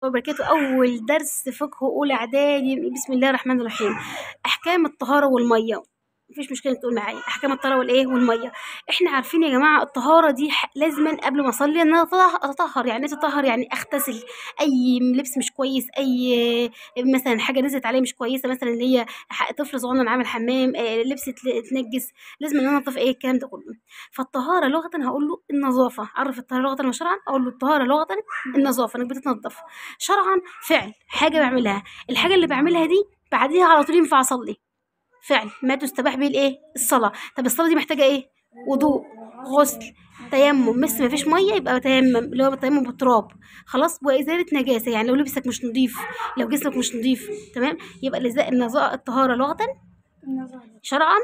وبركاته. أول درس فقه أولى إعدادي. بسم الله الرحمن الرحيم. أحكام الطهارة والمية. مفيش مشكلة تقول معايا أحكام الطهارة والإيه والمية. إحنا عارفين يا جماعة الطهارة دي لازما قبل ما أصلي إن أنا أتطهر. يعني إيه أتطهر؟ يعني أغتسل أي لبس مش كويس، أي مثلا حاجة نزلت عليه مش كويسة، مثلا اللي هي طفل صغنن عامل حمام، لبس اتنجس، لازم إن أنا أنضف إيه الكلام ده كله. فالطهارة لغة هقول له النظافة. عرف الطهارة لغة وشرعا، أقول له الطهارة لغة النظافة، إنك بتتنضف. شرعا فعل حاجة بعملها، الحاجة اللي بعملها دي بعديها على طول ينفع أصلي. فعل ما تستباح به الايه الصلاة. طب الصلاة دي محتاجة ايه؟ وضوء، غسل، تيمم. مس ما فيش ميه يبقى تيمم، اللي هو تيمم بالتراب. خلاص. وازاله نجاسه، يعني لو لبسك مش نظيف، لو جسمك مش نظيف، تمام، يبقى الطهاره لغه. شرعا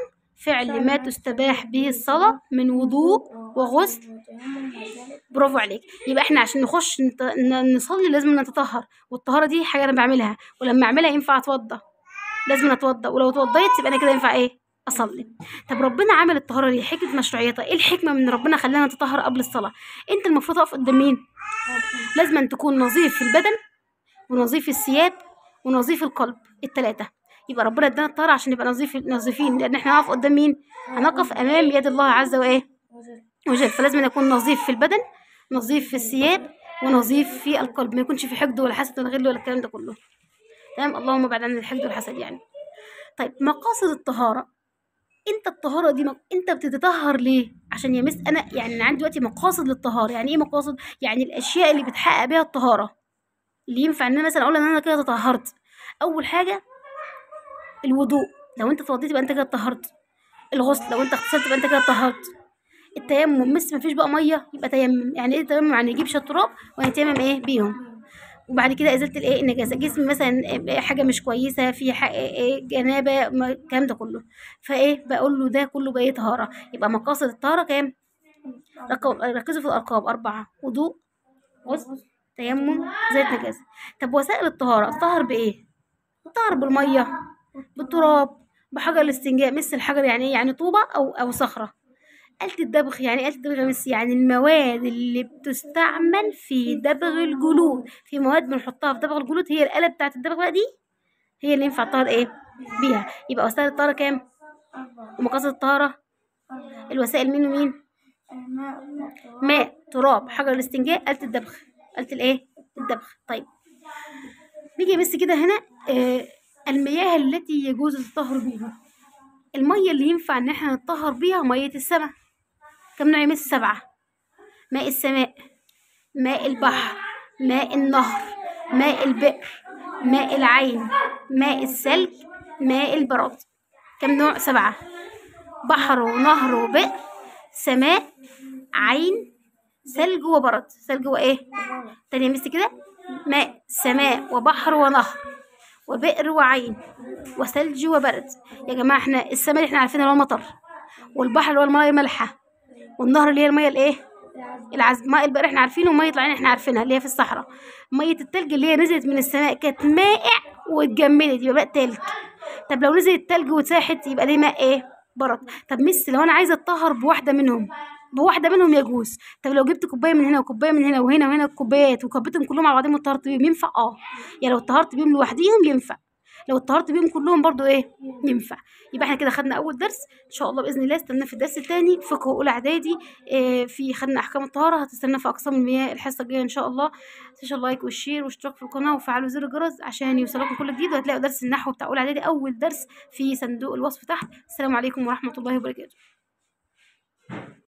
فعل ما تستباح به الصلاة من وضوء وغسل. برافو عليك. يبقى احنا عشان نخش نصلي لازم نتطهر، والطهارة دي حاجة انا بعملها، ولما اعملها ينفع اتوضى، لازم اتوضى، ولو اتوضيت يبقى انا كده ينفع ايه اصلي. طب ربنا عمل الطهارة دي حكمة مشروعيتها ايه؟ الحكمة من ربنا خلانا نتطهر قبل الصلاة. انت المفروض تقف قدام مين؟ لازم أن تكون نظيف في البدن، ونظيف الثياب، ونظيف القلب، التلاتة. يبقى ربنا ادانا الطهارة عشان نبقى نظيفين، لان احنا هنقف قدام مين؟ هنقف امام يد الله عز وايه وجل. فلازم نكون نظيف في البدن، نظيف في الثياب، ونظيف في القلب، ما يكونش في حقد ولا حسد ولا غل ولا الكلام ده كله. تمام. اللهم بعد عن الحقد والحسد يعني. طيب مقاصد الطهارة. انت الطهارة دي انت بتتطهر ليه؟ عشان يا مس انا يعني انا عندي دلوقتي مقاصد للطهارة. يعني ايه مقاصد؟ يعني الاشياء اللي بتحقق بيها الطهارة، اللي ينفع ان انا مثلا اقول ان انا كده تطهرت. اول حاجة الوضوء، لو انت اتوضيت يبقى انت كده اتطهرت. الغسل، لو انت اغتسلت يبقى انت كده اتطهرت. التيمم، مس مفيش بقى ميه يبقى تيمم. يعني ايه تيمم؟ يعني نجيب شويه تراب ونتيمم ايه بيهم. وبعد كده ازاله الايه النجاسه، جسم مثلا حاجه مش كويسه في إيه جنابه، الكلام ده كله. فايه بقول له ده كله بقى طهاره. يبقى مقاصد الطهاره كام؟ ركزوا في الارقام 4: وضوء، غسل، تيمم، زيت نجاسه. طب وسائل الطهاره اطهر بايه؟ اطهر بالميه، بالتراب، بحجر الاستنجاء. مس الحجر يعني ايه؟ يعني طوبه او صخره. آلة الدبغ، يعني آلة الدبغ يا مس يعني المواد اللي بتستعمل في دبغ الجلود. في مواد بنحطها في دبغ الجلود، هي الآلة بتاعة الدبغ بقى دي هي اللي ينفع الطهارة ايه بيها. يبقى وسائل الطهارة كام؟ ومقاصد الطهارة الوسائل مين ومين؟ ماء، تراب، حجر الاستنجاء، آلة الدبغ، آلة الايه الدبغ. طيب نيجي بس كده هنا. المياه التي يجوز التطهر بها. المية اللي ينفع ان احنا نتطهر بيها مية السماء. كم نوع يا مس؟ 7: ماء السماء، ماء البحر، ماء النهر، ماء البئر، ماء العين، ماء الثلج، ماء البراد. كم نوع؟ 7: بحر ونهر وبئر، سماء، عين، ثلج وبرد. ثلج وايه تاني مس كده؟ ماء، سماء، وبحر ونهر، وبئر وعين، وثلج وبرد. يا جماعه احنا السماء اللي احنا عارفينها اللي هو مطر، والبحر اللي هو الميه مالحه، والنهر اللي هي الميه الايه العذب، ماء البئر احنا عارفينه، وميه العين احنا عارفينها اللي هي في الصحراء. ميه التلج اللي هي نزلت من السماء كانت مائع واتجمدت يبقى ماء تلج. طب لو نزلت تلج واتساحت يبقى دي ماء ايه برد. طب مس لو انا عايزه اتطهر بواحده منهم يجوز. طب لو جبت كوبايه من هنا وكوبايه من هنا وهنا وهنا كوبايات وكبيتهم كلهم على بعضهم واتطهرت بيهم ينفع؟ يعني لو اتطهرت بيهم لوحديهم ينفع، لو اتطهرت بيهم كلهم برضو ايه ينفع. يبقى احنا كده خدنا اول درس. ان شاء الله باذن الله استنى في الدرس الثاني فقه اولى اعدادي. في خدنا احكام الطهاره، هتستنى في اقسام المياه الحصه الجايه ان شاء الله. تنسوا اللايك والشير واشتراك في القناه وفعلوا زر الجرس عشان يوصلكم كل جديد، وهتلاقوا درس النحو بتاع اولى اعدادي اول درس في صندوق الوصف تحت. السلام عليكم ورحمه الله وبركاته.